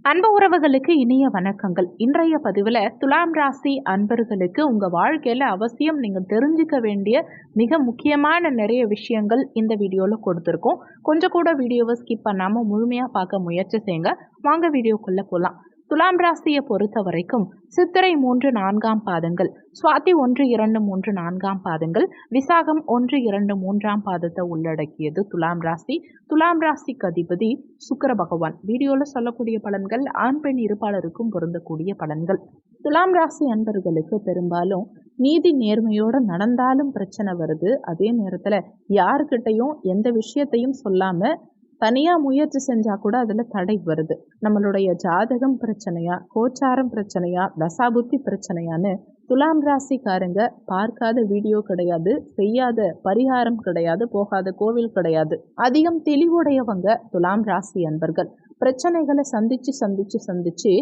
அன்பு உறவுகளுக்கு இனிய வணக்கங்கள். இன்றைய பதிவில் துலாம் ராசி அன்பர்களுக்கு உங்கள் வாழ்க்கையில் அவசியம் நீங்கள் தெரிஞ்சுக்க வேண்டிய மிக முக்கியமான நிறைய விஷயங்கள் இந்த வீடியோவில் கொடுத்துருக்கோம். கொஞ்சம் கூட வீடியோவை ஸ்கிப் பண்ணாமல் முழுமையாக பார்க்க முயற்சி செய்யுங்க. வாங்க வீடியோக்குள்ளே போகலாம். துலாம் ராசியை பொறுத்த வரைக்கும் சித்திரை 3, 4ஆம் பாதங்கள், சுவாதி 1, 2, 3, 4ஆம் பாதங்கள், விசாகம் 1, 2, 3ஆம் பாதத்தை உள்ளடக்கியது துலாம் ராசி. துலாம் ராசிக்கு அதிபதி சுக்கிர பகவான். வீடியோவில் சொல்லக்கூடிய பலன்கள் ஆண் பெண் இருப்பாளருக்கும் பொருந்தக்கூடிய பலன்கள். துலாம் ராசி அன்பர்களுக்கு பெரும்பாலும் நீதி நேர்மையோடு நடந்தாலும் பிரச்சனை வருது. அதே நேரத்தில் யாருக்கிட்டையும் எந்த விஷயத்தையும் சொல்லாமல் தனியாக முயற்சி செஞ்சால் கூட அதில் தடை வருது. நம்மளுடைய ஜாதகம் பிரச்சனையா, கோச்சாரம் பிரச்சனையா, தசாபுத்தி பிரச்சனையான்னு துலாம் ராசிக்காரங்க பார்க்காத வீடியோ கிடையாது, செய்யாத பரிகாரம் கிடையாது, போகாத கோவில் கிடையாது. அதிகம் தெளிவுடையவங்க துலாம் ராசி அன்பர்கள். பிரச்சனைகளை சந்திச்சு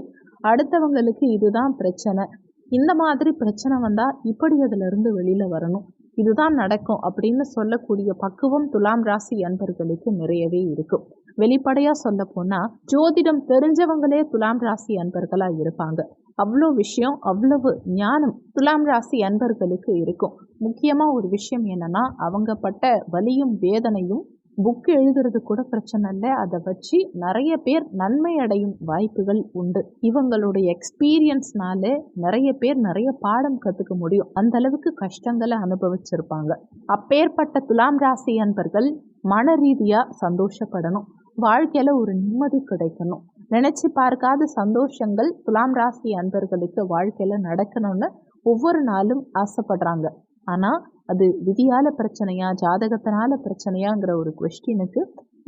அடுத்தவங்களுக்கு இதுதான் பிரச்சனை, இந்த மாதிரி பிரச்சனை வந்தால் இப்படி அதிலிருந்து வெளியில் வரணும், இதுதான் நடக்கும் அப்படின்னு சொல்லக்கூடிய பக்குவம் துலாம் ராசி அன்பர்களுக்கு நிறையவே இருக்கும். வெளிப்படையாக சொல்ல போனால் ஜோதிடம் தெரிஞ்சவங்களே துலாம் ராசி அன்பர்களாக இருப்பாங்க. அவ்வளோ விஷயம், அவ்வளவு ஞானம் துலாம் ராசி அன்பர்களுக்கு இருக்கும். முக்கியமாக ஒரு விஷயம் என்னன்னா, அவங்க பட்ட வலியும் வேதனையும் புக் எழுதுறது கூட பிரச்சனை இல்லை, அதை வச்சு நிறைய பேர் நன்மை அடையும் வாய்ப்புகள் உண்டு. இவங்களுடைய எக்ஸ்பீரியன்ஸ்னால நிறைய பேர் நிறைய பாடம் கற்றுக்க முடியும். அந்த அளவுக்கு கஷ்டங்களை அனுபவிச்சிருப்பாங்க. அப்பேற்பட்ட துலாம் ராசி அன்பர்கள் மன ரீதியாக சந்தோஷப்படணும், வாழ்க்கையில் ஒரு நிம்மதி கிடைக்கணும், நினச்சி பார்க்காத சந்தோஷங்கள் துலாம் ராசி அன்பர்களுக்கு வாழ்க்கையில் நடக்கணும்னு ஒவ்வொரு நாளும் ஆசைப்படுறாங்க. ஆனால் அது விதியால பிரச்சனையா, ஜாதகத்தினால பிரச்சனையாங்கிற ஒரு கொஸ்டினுக்கு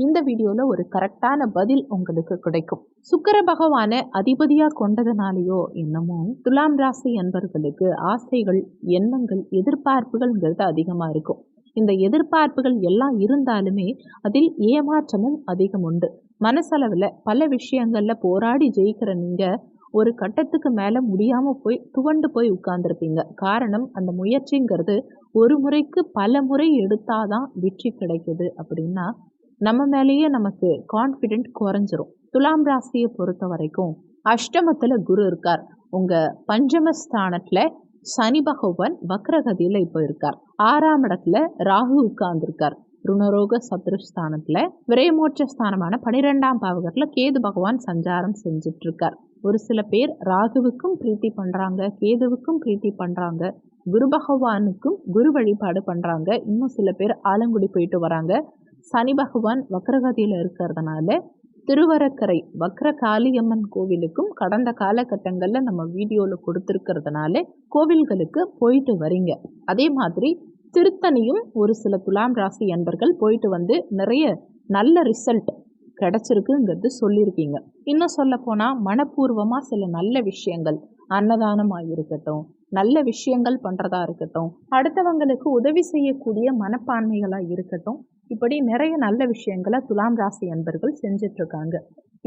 இந்த வீடியோவில் ஒரு கரெக்டான பதில் உங்களுக்கு கிடைக்கும். சுக்கிர பகவானை அதிபதியாக கொண்டதுனாலேயோ என்னமோ துலாம் ராசி அன்பர்களுக்கு ஆசைகள், எண்ணங்கள், எதிர்பார்ப்புகள்ங்கிறது அதிகமாக இருக்கும். இந்த எதிர்பார்ப்புகள் எல்லாம் இருந்தாலுமே அதில் ஏமாற்றமும் அதிகம் உண்டு. மனசளவில் பல விஷயங்களில் போராடி ஜெயிக்கிற நீங்கள் ஒரு கட்டத்துக்கு மேலே முடியாமல் துவண்டு போய் உட்கார்ந்துருப்பீங்க. காரணம், அந்த முயற்சிங்கிறது ஒரு முறைக்கு பல முறை எடுத்தாதான் வெற்றி கிடைக்குது. அப்படின்னா நம்ம மேலேயே நமக்கு கான்ஃபிடென்ட் குறைஞ்சிரும். துலாம் ராசியை பொறுத்த வரைக்கும் அஷ்டமத்தில் குரு இருக்கார். உங்கள் பஞ்சமஸ்தானத்தில் சனி பகவான் வக்ரகதியில் இப்போ இருக்கார். 6ஆம் இடத்துல ராகு உட்கார்ந்துருக்கார். ருணரோக சத்ருஸ்தானத்தில் விரைமோட்ச ஸ்தானமான 12ஆம் பாவகத்தில் கேது பகவான் சஞ்சாரம் செஞ்சுட்டு இருக்கார். ஒரு சில பேர் ராகுவுக்கும் பிரீத்தி பண்ணுறாங்க, கேதுவுக்கும் பிரீத்தி பண்ணுறாங்க, குரு பகவானுக்கும் குரு வழிபாடு பண்ணுறாங்க. இன்னும் சில பேர் ஆலங்குடி போயிட்டு வராங்க. சனி பகவான் வக்ரகதியில் இருக்கிறதுனால திருவரக்கரை வக்ர காளியம்மன் கோவிலுக்கும் கடந்த காலகட்டங்களில் நம்ம வீடியோவில் கொடுத்துருக்கிறதுனால கோவில்களுக்கு போயிட்டு வரீங்க. அதே மாதிரி திருத்தணியும் ஒரு சில துலாம் ராசி அன்பர்கள் போயிட்டு வந்து நிறைய நல்ல ரிசல்ட் கிடைச்சிருக்குங்கிறது சொல்லியிருக்கீங்க. இன்னும் சொல்ல போனால் மனப்பூர்வமாக சில நல்ல விஷயங்கள், அன்னதானமாக இருக்கட்டும், நல்ல விஷயங்கள் பண்ணுறதா இருக்கட்டும், அடுத்தவங்களுக்கு உதவி செய்யக்கூடிய மனப்பான்மைகளாக இருக்கட்டும், இப்படி நிறைய நல்ல விஷயங்களை துலாம் ராசி அன்பர்கள் செஞ்சிட்ருக்காங்க.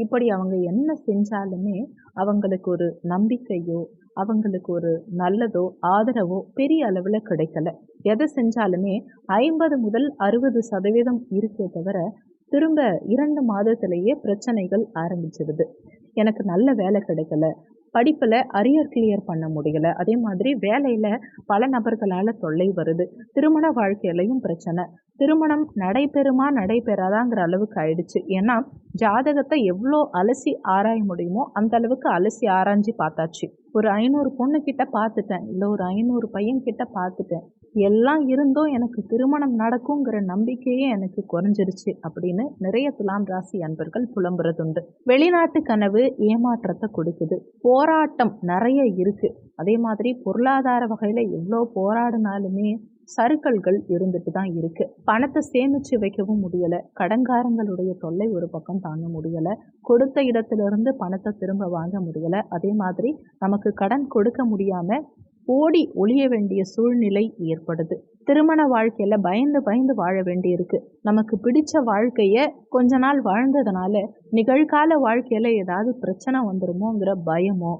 இப்படி அவங்க என்ன செஞ்சாலுமே அவங்களுக்கு ஒரு நம்பிக்கையோ, அவங்களுக்கு ஒரு நல்லதோ ஆதரவோ பெரிய அளவில் கிடைக்கல. எதை செஞ்சாலுமே 50 முதல் 60% இருக்கே தவிர திரும்ப 2 மாதத்திலேயே பிரச்சனைகள் ஆரம்பிச்சிடுது. எனக்கு நல்ல வேலை கிடைக்கல, படிப்பில் அரியர் கிளியர் பண்ண முடியலை, அதே மாதிரி வேலையில் பல நபர்களால் தொல்லை வருது, திருமண வாழ்க்கையிலையும் பிரச்சனை, திருமணம் நடைபெறாதாங்கிற அளவுக்கு ஆயிடுச்சு. ஏன்னா ஜாதகத்தை எவ்வளோ அலசி ஆராய முடியுமோ அந்த அளவுக்கு அலசி ஆராய்ஞ்சி பார்த்தாச்சு. ஒரு 500 பொண்ணுக்கிட்ட பார்த்துட்டேன், இல்லை ஒரு 500 பையன்கிட்ட பார்த்துட்டேன், எல்லாம் இருந்தும் எனக்கு திருமணம் நடக்குங்கிற நம்பிக்கையே எனக்கு குறைஞ்சிருச்சு அப்படின்னு நிறைய துலாம் ராசி அன்பர்கள் புலம்புறதுண்டு. வெளிநாட்டு கனவு ஏமாற்றத்தை கொடுக்குது. போராட்டம் நிறைய இருக்கு. அதே மாதிரி பொருளாதார வகையில் எவ்வளோ போராடினாலுமே சறுக்கல்கள் இருந்துட்டு தான் இருக்கு. பணத்தை சேமிச்சு வைக்கவும் முடியலை, கடன்காரங்களுடைய தொல்லை ஒரு பக்கம் தாங்க முடியலை, கொடுத்த இடத்திலிருந்து பணத்தை திரும்ப வாங்க முடியலை, அதே மாதிரி நமக்கு கடன் கொடுக்க முடியாம ஓடி ஒளிய வேண்டிய சூழ்நிலை ஏற்படுது. திருமண வாழ்க்கையில பயந்து வாழ வேண்டி இருக்கு. நமக்கு பிடிச்ச வாழ்க்கைய கொஞ்ச நாள் வாழ்ந்ததுனால நிகழ்கால வாழ்க்கையில ஏதாவது பிரச்சனை வந்துருமோங்கிற பயமோ,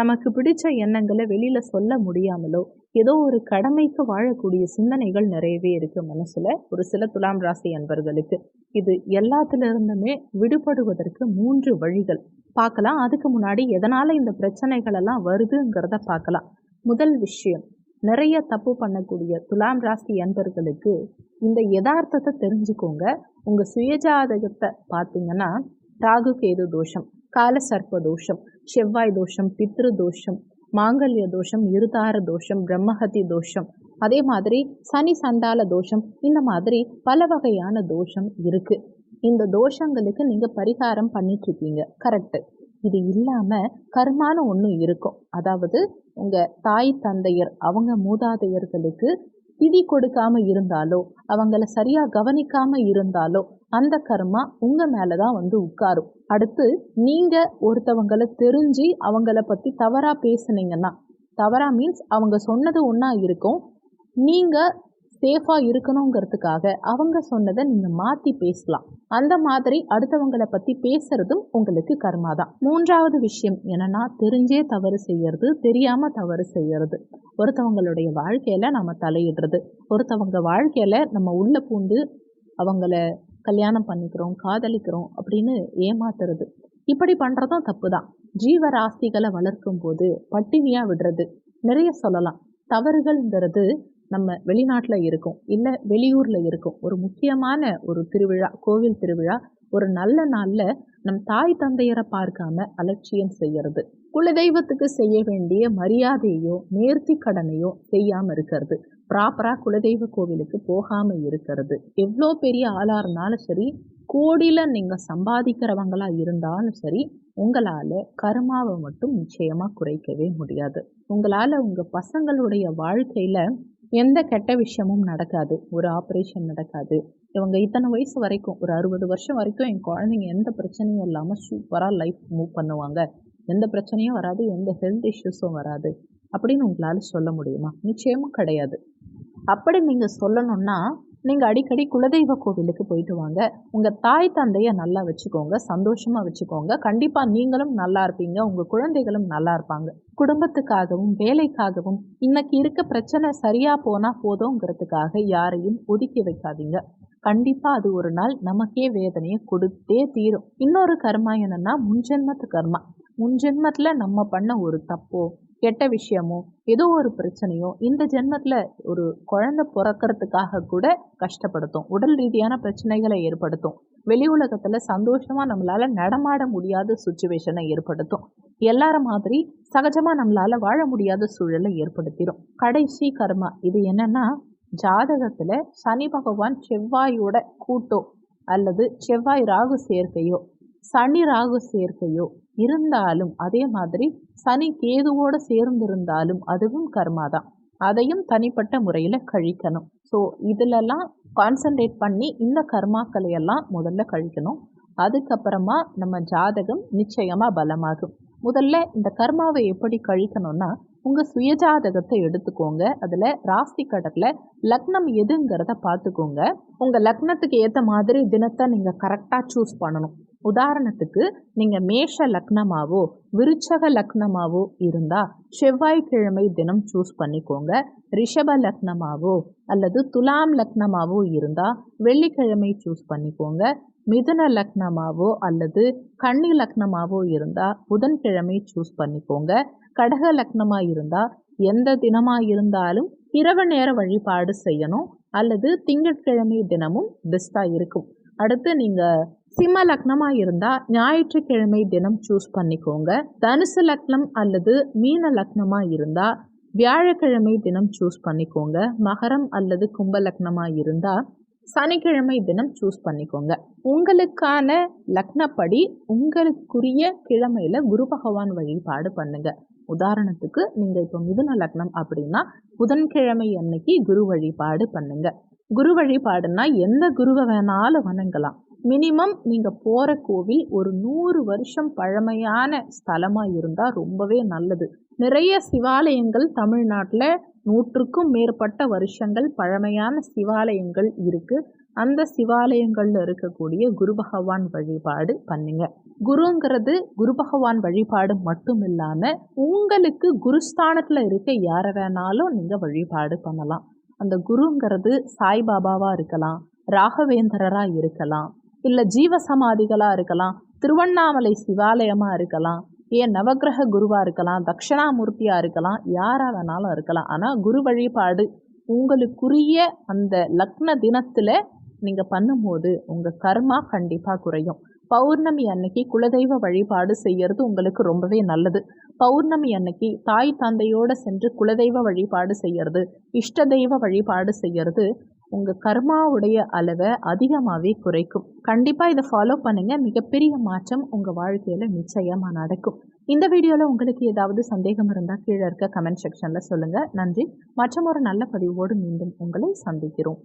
நமக்கு பிடிச்ச எண்ணங்களை வெளியில சொல்ல முடியாமலோ, ஏதோ ஒரு கடமைக்கு வாழக்கூடிய சிந்தனைகள் நிறையவே இருக்கு மனசுல ஒரு சில துலாம் ராசி அன்பர்களுக்கு. இது எல்லாத்திலிருந்துமே விடுபடுவதற்கு 3 வழிகள். பார்க்கலாம். அதுக்கு முன்னாடி எதனால் இந்த பிரச்சனைகள் எல்லாம் வருதுங்கிறத பார்க்கலாம். முதல் விஷயம், நிறைய தப்பு பண்ணக்கூடிய துலாம் ராசி அன்பர்களுக்கு இந்த யதார்த்தத்தை தெரிஞ்சுக்கோங்க. உங்கள் சுயஜாதகத்தை பார்த்தீங்கன்னா ராகு கேது தோஷம், கால சர்ப்ப தோஷம், செவ்வாய் தோஷம், பித்ரு தோஷம், மாங்கல்ய தோஷம், இருதார தோஷம், பிரம்மஹத்தி தோஷம், அதே மாதிரி சனி சண்டால தோஷம், இந்த மாதிரி பல வகையான தோஷம் இருக்கு. இந்த தோஷங்களுக்கு நீங்கள் பரிகாரம் பண்ணிட்டுருக்கீங்க, கரெக்டு. இது இல்லாமல் கர்மான்னு ஒன்று இருக்கும். அதாவது உங்கள் தாய் தந்தையர் அவங்க மூதாதையர்களுக்கு திதி கொடுக்காம இருந்தாலோ அவங்கள சரியாக கவனிக்காம இருந்தாலோ அந்த கர்மா உங்கள் மேலே தான் வந்து உட்காரும். அடுத்து நீங்கள் ஒருத்தவங்களை தெரிஞ்சு அவங்கள பற்றி தவறாக பேசுனீங்கன்னா, தவறாக மீன்ஸ் அவங்க சொன்னது ஒன்றா இருக்கும், நீங்கள் சேஃபாக இருக்கணுங்கிறதுக்காக அவங்க சொன்னதை நீங்கள் மாற்றி பேசலாம். அந்த மாதிரி அடுத்தவங்களை பற்றி பேசுறதும் உங்களுக்கு கர்மா தான். மூன்றாவது விஷயம் என்னன்னா, தெரிஞ்சே தவறு செய்யறது, தெரியாமல் தவறு செய்யறது. ஒருத்தவங்களுடைய வாழ்க்கையில் நம்ம தலையிடுறது, ஒருத்தவங்க வாழ்க்கையில் நம்ம உள்ள பூந்து அவங்கள கல்யாணம் பண்ணிக்கிறோம், காதலிக்கிறோம் அப்படின்னு ஏமாத்துறது, இப்படி பண்ணுறதும் தப்பு தான். ஜீவராசிகளை வளர்க்கும் போது பட்டினியாக விடுறது, நிறைய சொல்லலாம். தவறுகள்ங்கிறது நம்ம வெளிநாட்டில் இருக்கோம், இல்லை வெளியூரில் இருக்கும், ஒரு முக்கியமான ஒரு திருவிழா, கோவில் திருவிழா, ஒரு நல்ல நாளில் நம் தாய் தந்தையரை பார்க்காம அலட்சியம் செய்யறது, குலதெய்வத்துக்கு செய்ய வேண்டிய மரியாதையோ நேர்த்தி கடனையோ செய்யாமல் இருக்கிறது, ப்ராப்பராக குலதெய்வ கோவிலுக்கு போகாமல் இருக்கிறது. எவ்வளோ பெரிய ஆளாக இருந்தாலும் சரி, கோடியில் நீங்கள் சம்பாதிக்கிறவங்களா இருந்தாலும் சரி, உங்களால் கர்மாவை மட்டும் நிச்சயமாக குறைக்கவே முடியாது. உங்களால் உங்கள் பசங்களுடைய வாழ்க்கையில் எந்த கெட்ட விஷயமும் நடக்காது, ஒரு ஆப்ரேஷன் நடக்காது. இவங்க இத்தனை வயசு வரைக்கும், ஒரு 60 வருஷம் வரைக்கும் என் குழந்தைங்க எந்த பிரச்சனையும் இல்லாமல் சூப்பராக லைஃப் மூவ் பண்ணுவாங்க, எந்த பிரச்சனையும் வராது, எந்த ஹெல்த் இஷ்யூஸும் வராது அப்படின்னு உங்களால் சொல்ல முடியுமா? நிச்சயமும் கிடையாது. அப்படி நீங்கள் சொல்லணும்னா நீங்கள் அடிக்கடி குலதெய்வ கோவிலுக்கு போயிட்டு வாங்க. உங்கள் தாய் தந்தையை நல்லா வச்சுக்கோங்க, சந்தோஷமாக வச்சுக்கோங்க. கண்டிப்பாக நீங்களும் நல்லா இருப்பீங்க, உங்கள் குழந்தைகளும் நல்லா இருப்பாங்க. குடும்பத்துக்காகவும் வேலைக்காகவும் இன்னைக்கு இருக்க பிரச்சனை சரியாக போனால் போதுங்கிறதுக்காக யாரையும் ஒதுக்கி வைக்காதீங்க. கண்டிப்பாக அது ஒரு நாள் நமக்கே வேதனையை கொடுத்தே தீரும். இன்னொரு கர்மா என்னன்னா, முன்ஜென்மத்து கர்மா. முன்ஜென்மத்தில் நம்ம பண்ண ஒரு தப்போ கெட்ட விஷயமோ ஏதோ ஒரு பிரச்சனையோ இந்த ஜென்மத்தில் ஒரு குழந்தை பிறக்கிறதுக்காக கூட கஷ்டப்படுத்தும், உடல் ரீதியான பிரச்சனைகளை ஏற்படுத்தும், வெளி உலகத்தில் சந்தோஷமாக நம்மளால் நடமாட முடியாத சுச்சுவேஷனை ஏற்படுத்தும், எல்லார மாதிரி சகஜமாக நம்மளால் வாழ முடியாத சூழலை ஏற்படுத்திடும். கடைசி கர்மா இது என்னன்னா, ஜாதகத்தில் சனி பகவான் செவ்வாயோட கூட்டோ அல்லது செவ்வாய் ராகு சேர்க்கையோ சனி ராகு சேர்க்கையோ இருந்தாலும், அதே மாதிரி சனி கேதுவோடு சேர்ந்திருந்தாலும் அதுவும் கர்மா தான். அதையும் தனிப்பட்ட முறையில் கழிக்கணும். ஸோ இதிலெல்லாம் கான்சன்ட்ரேட் பண்ணி இந்த கர்மாக்களை எல்லாம் முதல்ல கழிக்கணும். அதுக்கப்புறமா நம்ம ஜாதகம் நிச்சயமாக பலமாகும். முதல்ல இந்த கர்மாவை எப்படி கழிக்கணும்னா, உங்கள் சுயஜாதகத்தை எடுத்துக்கோங்க. அதில் ராசி கடத்தில் லக்னம் எதுங்கிறத பார்த்துக்கோங்க. உங்கள் லக்னத்துக்கு ஏற்ற மாதிரி தினத்தை நீங்கள் கரெக்டாக சூஸ் பண்ணணும். உதாரணத்துக்கு நீங்கள் மேஷ லக்னமாவோ விருச்சக லக்னமாவோ இருந்தால் செவ்வாய்க்கிழமை தினம் சூஸ் பண்ணிக்கோங்க. ரிஷப லக்னமாவோ அல்லது துலாம் லக்னமாவோ இருந்தால் வெள்ளிக்கிழமை சூஸ் பண்ணிக்கோங்க. மிதுன லக்னமாவோ அல்லது கன்னி லக்னமாவோ இருந்தால் புதன்கிழமை சூஸ் பண்ணிக்கோங்க. கடக லக்னமாக இருந்தால் எந்த தினமாக இருந்தாலும் இரவு நேர வழிபாடு செய்யணும், அல்லது திங்கட்கிழமை தினமும் பெஸ்ட்டாக இருக்கும். அடுத்து நீங்கள் சிம்ம லக்னமாக இருந்தால் ஞாயிற்றுக்கிழமை தினம் சூஸ் பண்ணிக்கோங்க. தனுசு லக்னம் அல்லது மீன லக்னமாக இருந்தால் வியாழக்கிழமை தினம் சூஸ் பண்ணிக்கோங்க. மகரம் அல்லது கும்ப லக்னமாக இருந்தால் சனிக்கிழமை தினம் சூஸ் பண்ணிக்கோங்க. உங்களுக்கான லக்னப்படி உங்களுக்குரிய கிழமையில் குரு பகவான் வழிபாடு பண்ணுங்க. உதாரணத்துக்கு நீங்கள் இப்போ மிதுன லக்னம் அப்படின்னா புதன்கிழமை அன்னைக்கு குரு வழிபாடு பண்ணுங்க. குரு வழிபாடுன்னா எந்த குருவை வேணாலும் வணங்கலாம். மினிமம் நீங்கள் போகிற கோவில் ஒரு 100 வருஷம் பழமையான ஸ்தலமாக இருந்தால் ரொம்பவே நல்லது. நிறைய சிவாலயங்கள் தமிழ்நாட்டில் 100க்கும் மேற்பட்ட வருஷங்கள் பழமையான சிவாலயங்கள் இருக்குது. அந்த சிவாலயங்களில் இருக்கக்கூடிய குரு பகவான் வழிபாடு பண்ணுங்க. குருங்கிறது குரு பகவான் வழிபாடு மட்டும் இல்லாமல் உங்களுக்கு குருஸ்தானத்தில் இருக்க யாரை வேணாலும் நீங்கள் வழிபாடு பண்ணலாம். அந்த குருங்கிறது சாய்பாபாவாக இருக்கலாம், ராகவேந்திரராக இருக்கலாம், இல்லை ஜீவசமாதிகளாக இருக்கலாம், திருவண்ணாமலை சிவாலயமாக இருக்கலாம், ஏன் நவக்கிரக குருவாக இருக்கலாம், தட்சிணாமூர்த்தியாக இருக்கலாம், யாராக வேணாலும் இருக்கலாம். ஆனால் குரு வழிபாடு உங்களுக்குரிய அந்த லக்ன தினத்தில் நீங்கள் பண்ணும்போது உங்கள் கர்மா கண்டிப்பாக குறையும். பௌர்ணமி அன்னைக்கு குலதெய்வ வழிபாடு செய்கிறது உங்களுக்கு ரொம்பவே நல்லது. பௌர்ணமி அன்னைக்கு தாய் தந்தையோடு சென்று குலதெய்வ வழிபாடு செய்கிறது, இஷ்ட தெய்வ வழிபாடு செய்கிறது உங்கள் கர்மாவுடைய அளவை அதிகமாகவே குறைக்கும். கண்டிப்பாக இதை ஃபாலோ பண்ணுங்கள். மிகப்பெரிய மாற்றம் உங்கள் வாழ்க்கையில் நிச்சயமாக நடக்கும். இந்த வீடியோவில் உங்களுக்கு ஏதாவது சந்தேகம் இருந்தால் கீழே இருக்க கமெண்ட் செக்ஷனில் சொல்லுங்கள். நன்றி. மற்றும் ஒரு நல்ல பதிவோடு மீண்டும் உங்களை சந்திக்கிறோம்.